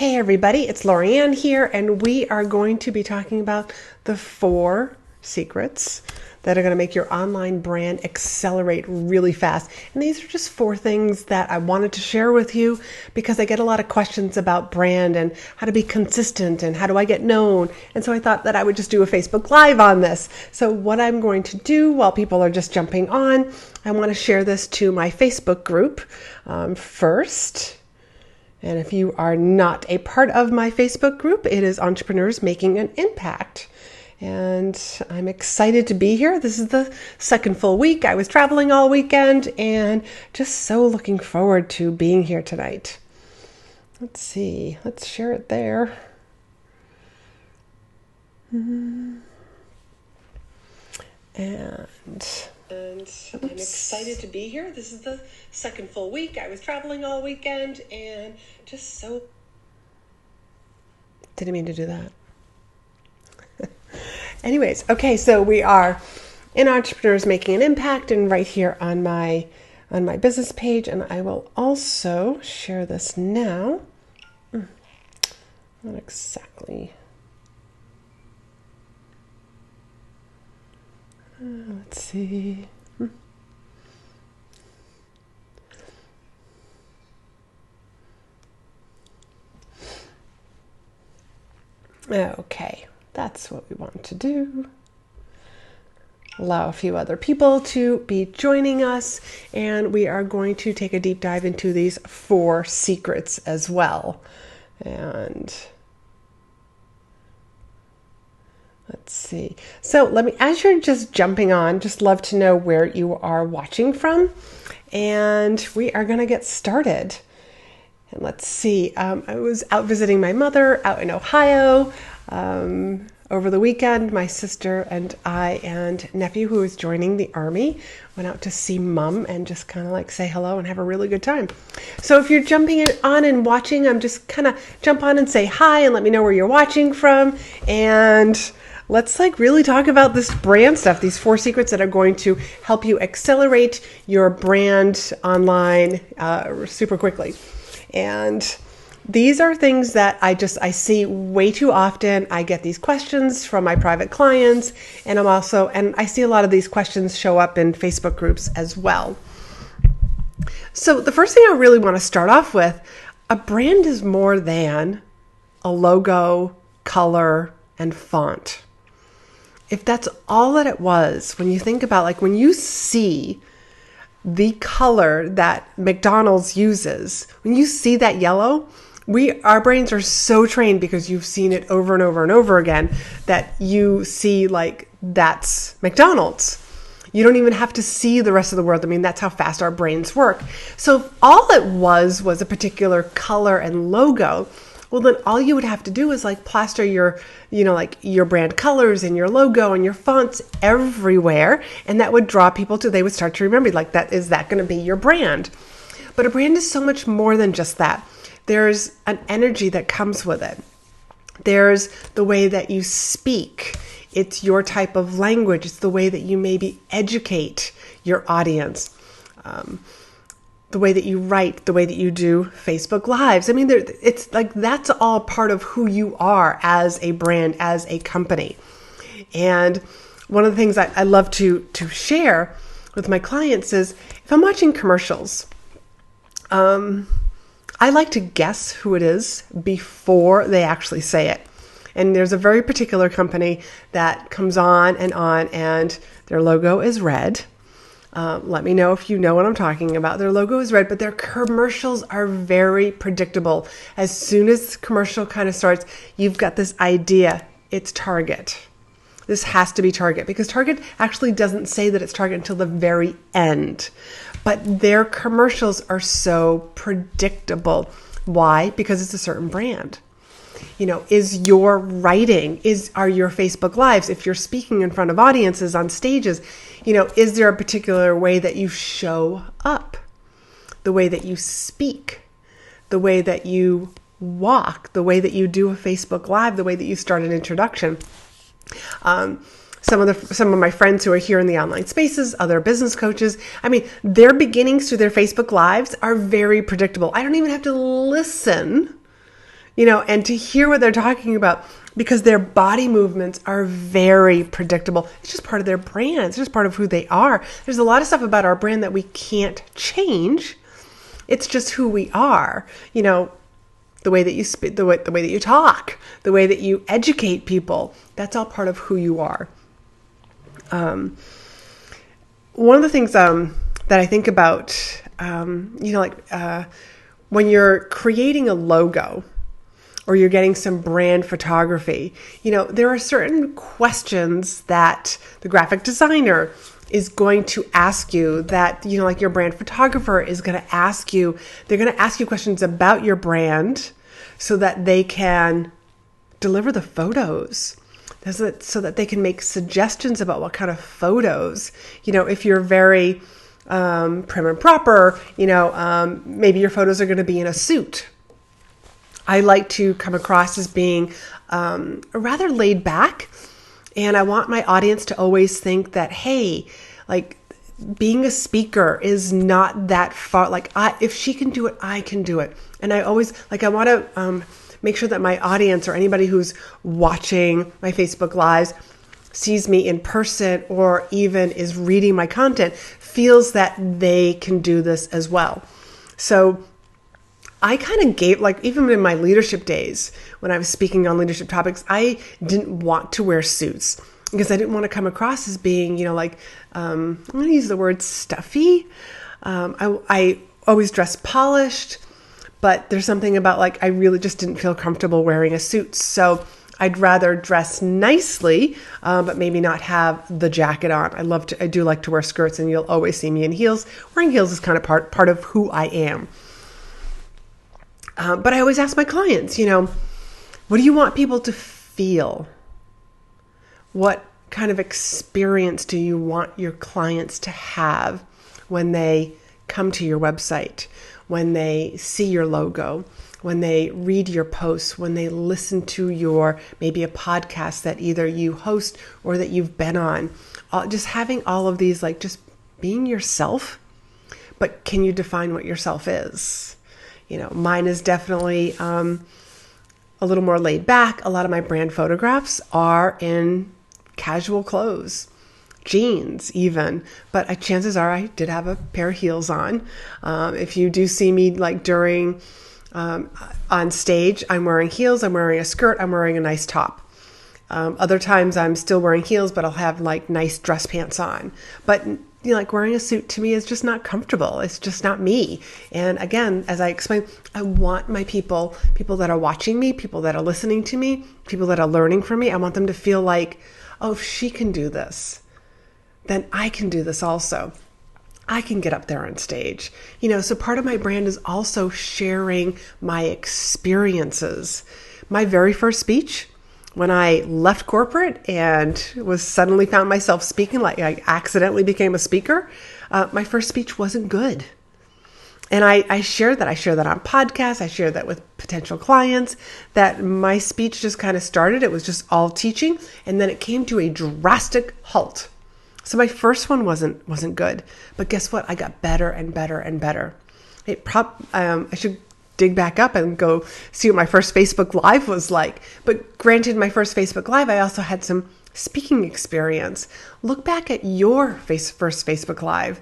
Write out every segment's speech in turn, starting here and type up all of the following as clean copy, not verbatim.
Hey everybody, it's Laurie-Ann here, and we are going to be talking about the 4 secrets that are going to make your online brand accelerate really fast. And these are just 4 things that I wanted to share with you because I get a lot of questions about brand and how to be consistent and how do I get known. And so I thought that I would just do a Facebook Live on this. So what I'm going to do while people are just jumping on, I want to share this to my Facebook group first. And if you are not a part of my Facebook group, it is Entrepreneurs Making an Impact. And I'm excited to be here. This is the second full week. I was traveling all weekend and just so looking forward to being here tonight. Let's see. Let's share it there. And I'm excited to be here. This is the second full week. I was traveling all weekend and just so... Didn't mean to do that. Anyways, okay, so we are in Entrepreneurs Making an Impact and right here on my business page, and I will also share this now. Not exactly. Let's see. Okay, that's what we want to do. Allow a few other people to be joining us, and we are going to take a deep dive into these 4 secrets as well. And let's see. So as you're just jumping on, just love to know where you are watching from. And we are going to get started. And let's see. I was out visiting my mother out in Ohio over the weekend. My sister and I and nephew, who is joining the Army, went out to see Mom and just kind of like say hello and have a really good time. So if you're jumping on and watching, I'm just kind of jump on and say hi and let me know where you're watching from. And let's really talk about this brand stuff, these 4 secrets that are going to help you accelerate your brand online super quickly. And these are things that I see way too often. I get these questions from my private clients, and I see a lot of these questions show up in Facebook groups as well. So the first thing I really want to start off with, a brand is more than a logo, color, and font. If that's all that it was, when you think about when you see the color that McDonald's uses, when you see that yellow, our brains are so trained because you've seen it over and over and over again that you see that's McDonald's. You don't even have to see the rest of the world. I mean, that's how fast our brains work. So if all it was a particular color and logo, well, then all you would have to do is plaster your brand colors and your logo and your fonts everywhere. And that would draw people they would start to remember is that going to be your brand? But a brand is so much more than just that. There's an energy that comes with it. There's the way that you speak. It's your type of language. It's the way that you maybe educate your audience. The way that you write, the way that you do Facebook Lives. I mean, it's that's all part of who you are as a brand, as a company. And one of the things I love to share with my clients is if I'm watching commercials, I like to guess who it is before they actually say it. And there's a very particular company that comes on, and their logo is red. Let me know if you know what I'm talking about. Their logo is red, but their commercials are very predictable. As soon as the commercial kind of starts, you've got this idea. It's Target. This has to be Target because Target actually doesn't say that it's Target until the very end. But their commercials are so predictable. Why? Because it's a certain brand. Is your writing, are your Facebook Lives, if you're speaking in front of audiences on stages, is there a particular way that you show up? The way that you speak, the way that you walk, the way that you do a Facebook Live, the way that you start an introduction. Some of my friends who are here in the online spaces, other business coaches, I mean, their beginnings to their Facebook Lives are very predictable. I don't even have to listen and to hear what they're talking about, because their body movements are very predictable. It's just part of their brand. It's just part of who they are. There's a lot of stuff about our brand that we can't change. It's just who we are. The way that you speak, the way that you talk, the way that you educate people, that's all part of who you are. One of the things that I think about, when you're creating a logo or you're getting some brand photography, there are certain questions that the graphic designer is going to ask you that, your brand photographer is going to ask you. They're going to ask you questions about your brand so that they can deliver the photos, so that they can make suggestions about what kind of photos. If you're very prim and proper, maybe your photos are going to be in a suit. I like to come across as being rather laid back. And I want my audience to always think that, hey, being a speaker is not that far. If she can do it, I can do it. And I always, I want to make sure that my audience or anybody who's watching my Facebook Lives sees me in person or even is reading my content feels that they can do this as well. So I kind of gave, even in my leadership days, when I was speaking on leadership topics, I didn't want to wear suits because I didn't want to come across as being, I'm going to use the word stuffy. I always dress polished, but there's something about I really just didn't feel comfortable wearing a suit. So I'd rather dress nicely, but maybe not have the jacket on. I do like to wear skirts, and you'll always see me in heels. Wearing heels is kind of part of who I am. But I always ask my clients, what do you want people to feel? What kind of experience do you want your clients to have when they come to your website, when they see your logo, when they read your posts, when they listen to maybe a podcast that either you host or that you've been on? Just having all of these, just being yourself, but can you define what yourself is? Mine is definitely a little more laid back. A lot of my brand photographs are in casual clothes, jeans even, but chances are I did have a pair of heels on. If you do see me during on stage, I'm wearing heels, I'm wearing a skirt, I'm wearing a nice top. Other times I'm still wearing heels, but I'll have nice dress pants on. But wearing a suit to me is just not comfortable. It's just not me. And again, as I explained, I want my people that are watching me, people that are listening to me, people that are learning from me, I want them to feel oh, if she can do this, then I can do this also. I can get up there on stage. So part of my brand is also sharing my experiences. My very first speech, when I left corporate and was suddenly found myself speaking, I accidentally became a speaker, my first speech wasn't good. And I shared that. I shared that on podcasts. I shared that with potential clients, that my speech just kind of started. It was just all teaching. And then it came to a drastic halt. So my first one wasn't good. But guess what? I got better and better and better. I should dig back up and go see what my first Facebook Live was like. But granted, my first Facebook Live, I also had some speaking experience. Look back at your first Facebook Live.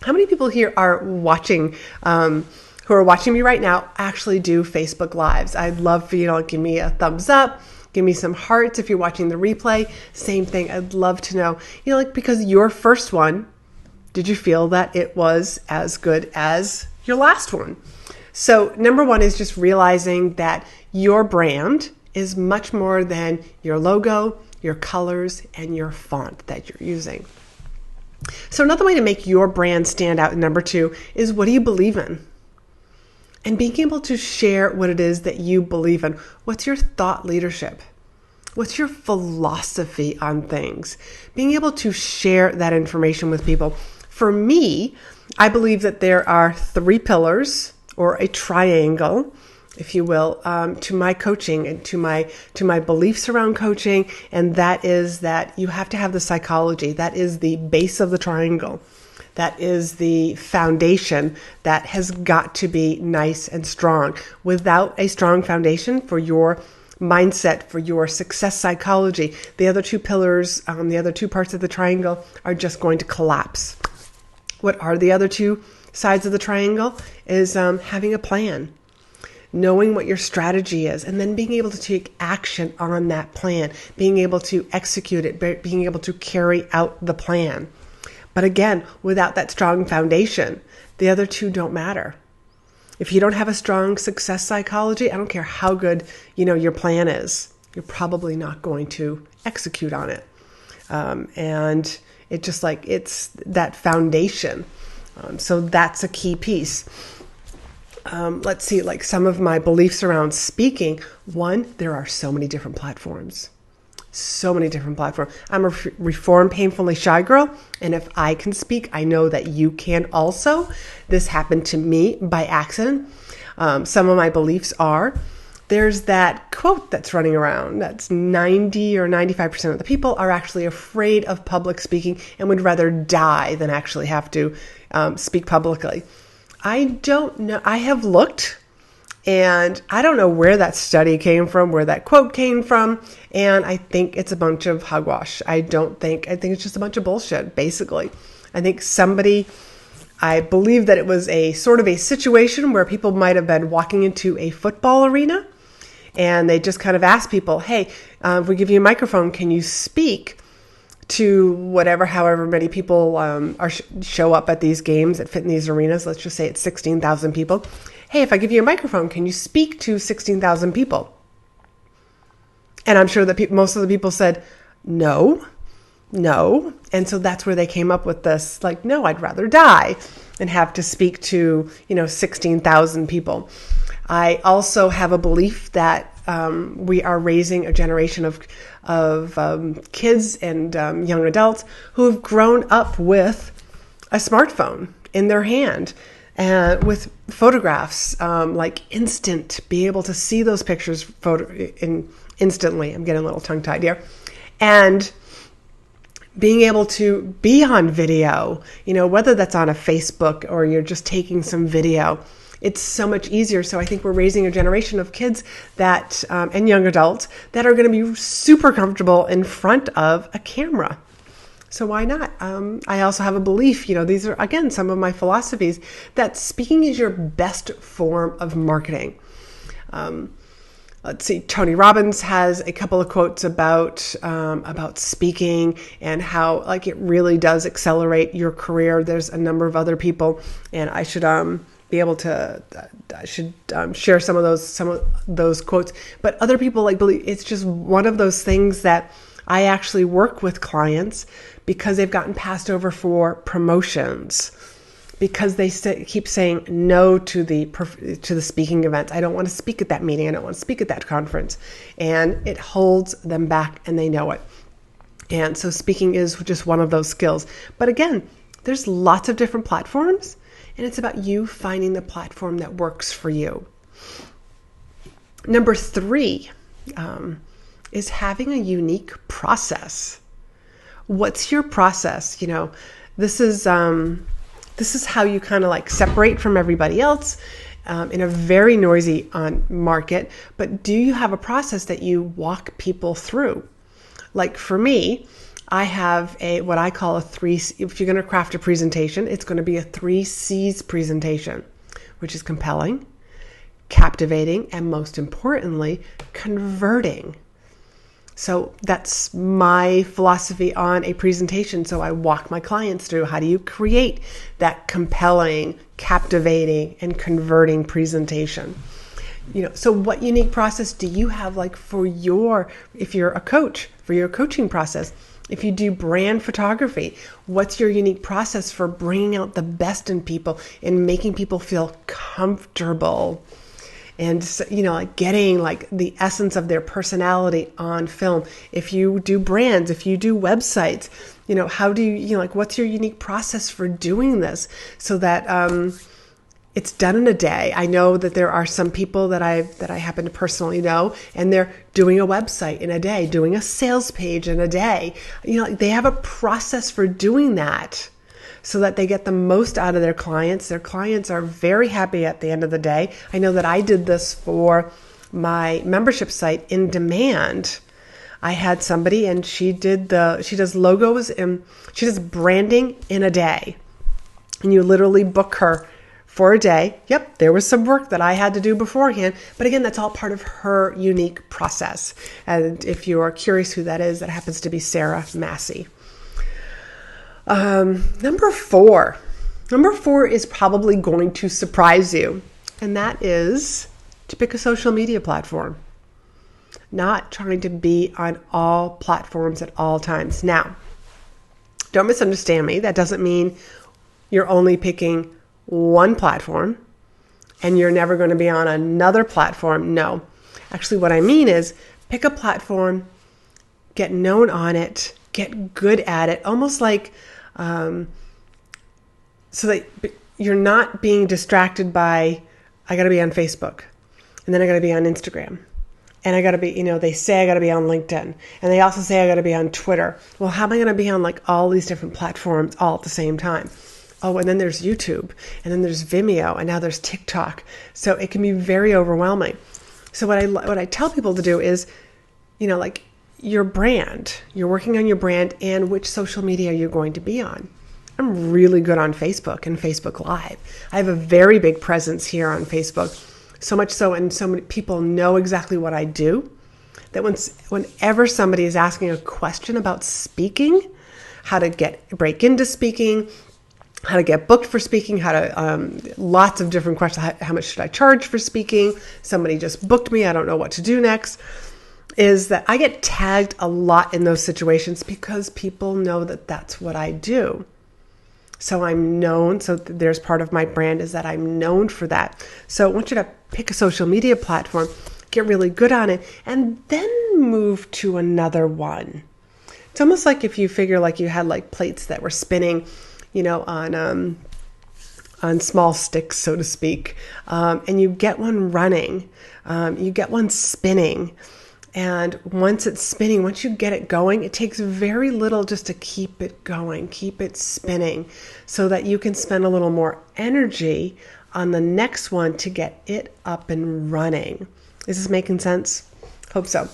How many people here are watching, who are watching me right now, actually do Facebook Lives? I'd love for you to give me a thumbs up, give me some hearts if you're watching the replay. Same thing. I'd love to know, because your first one, did you feel that it was as good as your last one? So number one is just realizing that your brand is much more than your logo, your colors, and your font that you're using. So another way to make your brand stand out, number two, is what do you believe in? And being able to share what it is that you believe in. What's your thought leadership? What's your philosophy on things? Being able to share that information with people. For me, I believe that there are 3 pillars or a triangle, if you will, to my coaching and to my beliefs around coaching. And that is that you have to have the psychology. That is the base of the triangle. That is the foundation that has got to be nice and strong. Without a strong foundation for your mindset, for your success psychology, the other two pillars, the other two parts of the triangle are just going to collapse. What are the other two sides of the triangle? Is having a plan, knowing what your strategy is, and then being able to take action on that plan, being able to execute it, being able to carry out the plan. But again, without that strong foundation, the other two don't matter. If you don't have a strong success psychology, I don't care how good, your plan is, you're probably not going to execute on it. And it just it's that foundation. So that's a key piece. Let's see, some of my beliefs around speaking. One, there are so many different platforms. I'm a reformed, painfully shy girl. And if I can speak, I know that you can also. This happened to me by accident. Some of my beliefs are, there's that quote that's running around. That's 90 or 95% of the people are actually afraid of public speaking and would rather die than actually have to speak publicly. I don't know. I have looked, and I don't know where that study came from, where that quote came from. And I think it's a bunch of hogwash. I think it's just a bunch of bullshit, basically. I believe that it was a sort of a situation where people might have been walking into a football arena, and they just kind of asked people, hey, if we give you a microphone, can you speak to however many people show up at these games that fit in these arenas? Let's just say it's 16,000 people. Hey, if I give you a microphone, can you speak to 16,000 people? And I'm sure that most of the people said, no. And so that's where they came up with this, no, I'd rather die than have to speak to, 16,000 people. I also have a belief that we are raising a generation of kids and young adults who have grown up with a smartphone in their hand and with photographs, instant, be able to see those pictures instantly. I'm getting a little tongue-tied here. And being able to be on video, whether that's on a Facebook or you're just taking some video, it's so much easier. So I think we're raising a generation of kids that and young adults that are going to be super comfortable in front of a camera. So why not? I also have a belief, these are, again, some of my philosophies, that speaking is your best form of marketing. Let's see, Tony Robbins has a couple of quotes about speaking and how it really does accelerate your career. There's a number of other people, and I should be able to share some of those quotes. But other people believe it's just one of those things that I actually work with clients because they've gotten passed over for promotions, because they keep saying no to the speaking events. I don't want to speak at that meeting. I don't want to speak at that conference. And it holds them back, and they know it. And so speaking is just one of those skills. But again, there's lots of different platforms, and it's about you finding the platform that works for you. Number 3 is having a unique process. What's your process? This is how you kind of separate from everybody else in a very noisy market. But do you have a process that you walk people through? For me, I have what I call a 3. If you're going to craft a presentation, it's going to be a 3 C's presentation, which is compelling, captivating, and most importantly, converting. So that's my philosophy on a presentation. So I walk my clients through, how do you create that compelling, captivating, and converting presentation? So what unique process do you have if you're a coach, for your coaching process? If you do brand photography, what's your unique process for bringing out the best in people and making people feel comfortable? And, getting the essence of their personality on film. If you do brands, if you do websites, how do you, what's your unique process for doing this so that it's done in a day? I know that there are some people that I happen to personally know, and they're doing a website in a day, doing a sales page in a day. They have a process for doing that. so that they get the most out of their clients. Their clients are very happy at the end of the day. I know that I did this for my membership site, In Demand. I had somebody, and she does logos and she does branding in a day. And you literally book her for a day. Yep, there was some work that I had to do beforehand. But again, that's all part of her unique process. And if you are curious who that is, that happens to be Sarah Massey. Number four is probably going to surprise you. And that is to pick a social media platform. Not trying to be on all platforms at all times. Now, don't misunderstand me. That doesn't mean you're only picking one platform and you're never going to be on another platform. No. Actually, what I mean is pick a platform, get known on it, get good at it, almost like so that you're not being distracted by, I got to be on Facebook, and then I got to be on Instagram, and I got to be, they say I got to be on LinkedIn, and they also say I got to be on Twitter. Well, how am I going to be on like all these different platforms all at the same time? Oh, and then there's YouTube, and then there's Vimeo, and now there's TikTok. So it can be very overwhelming. So what I tell people to do is, like your brand, you're working on your brand and which social media you're going to be on. I'm really good on Facebook and Facebook Live. I have a very big presence here on Facebook, so much so, and so many people know exactly what I do, that whenever somebody is asking a question about speaking, how to break into speaking, how to get booked for speaking, lots of different questions. How much should I charge for speaking? Somebody just booked me. I don't know what to do next. Is that I get tagged a lot in those situations because people know that that's what I do. So I'm known. So there's part of my brand is that I'm known for that. So I want you to pick a social media platform, get really good on it, and then move to another one. It's almost like if you figure like you had like plates that were spinning, on small sticks, so to speak, and you get one running, you get one spinning, and once it's spinning, once you get it going, it takes very little just to keep it going, keep it spinning, so that you can spend a little more energy on the next one to get it up and running. Is this making sense? Hope so.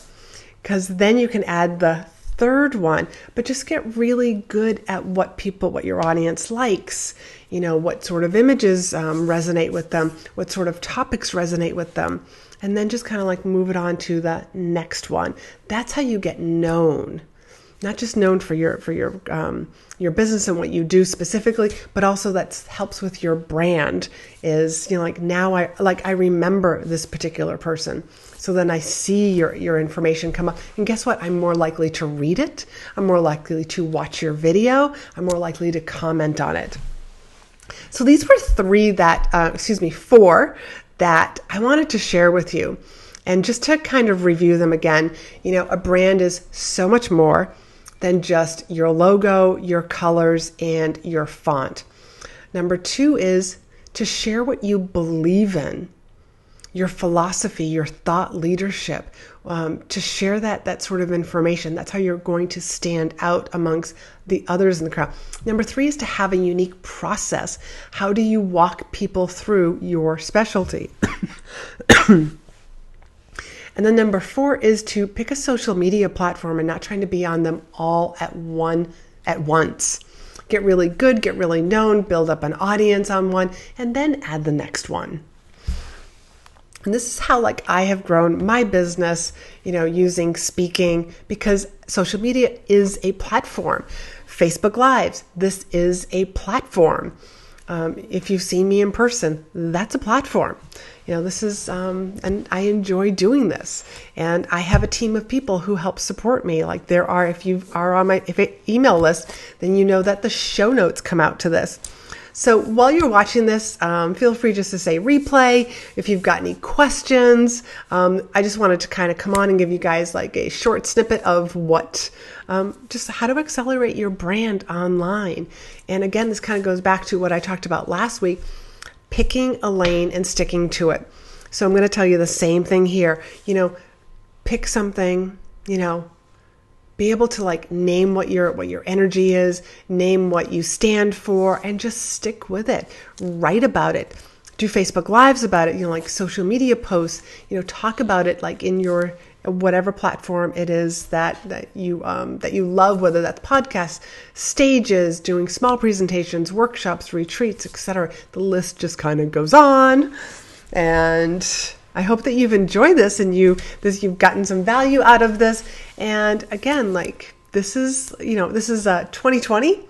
Because then you can add the third one, but just get really good at what your audience likes, what sort of images resonate with them, what sort of topics resonate with them, and then just kind of like move it on to the next one. That's how you get known, not just known for your business and what you do specifically, but also that helps with your brand. Is now I remember this particular person. So then I see your information come up. And guess what? I'm more likely to read it. I'm more likely to watch your video. I'm more likely to comment on it. So these were four that I wanted to share with you. And just to kind of review them again, a brand is so much more than just your logo, your colors, and your font. Number 2 is to share what you believe in. Your philosophy, your thought leadership, to share that sort of information. That's how you're going to stand out amongst the others in the crowd. Number 3 is to have a unique process. How do you walk people through your specialty? And then number 4 is to pick a social media platform and not trying to be on them all at once. Get really good, get really known, build up an audience on one, and then add the next one. And this is how I have grown my business, using speaking, because social media is a platform. Facebook Lives, this is a platform. If you've seen me in person, that's a platform. This is, and I enjoy doing this. And I have a team of people who help support me. Like there are, if you are on my email list, then you know that the show notes come out to this. So while you're watching this, feel free just to say replay. If you've got any questions, I just wanted to kind of come on and give you guys like a short snippet of just how to accelerate your brand online. And again, this kind of goes back to what I talked about last week, picking a lane and sticking to it. So I'm going to tell you the same thing here. Pick something, be able to like name what your energy is, name what you stand for, and just stick with it. Write about it. Do Facebook Lives about it, like social media posts, talk about it like in your whatever platform it is that you love, whether that's podcasts, stages, doing small presentations, workshops, retreats, etc. The list just kind of goes on. And I hope that you've enjoyed this and you've gotten some value out of this. And again, like this is 2020.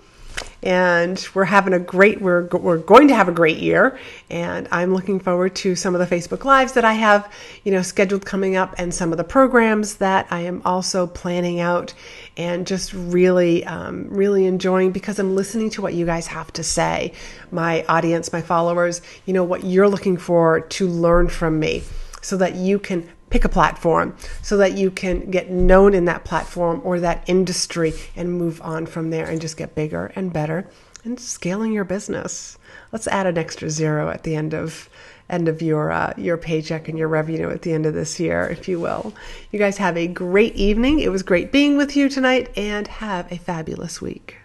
And we're going to have a great year, and I'm looking forward to some of the Facebook Lives that I have, scheduled coming up, and some of the programs that I am also planning out, and just really, really enjoying, because I'm listening to what you guys have to say, my audience, my followers, what you're looking for to learn from me, so that you can pick a platform, so that you can get known in that platform or that industry and move on from there and just get bigger and better and scaling your business. Let's add an extra zero at the end of your paycheck and your revenue at the end of this year, if you will. You guys have a great evening. It was great being with you tonight, and have a fabulous week.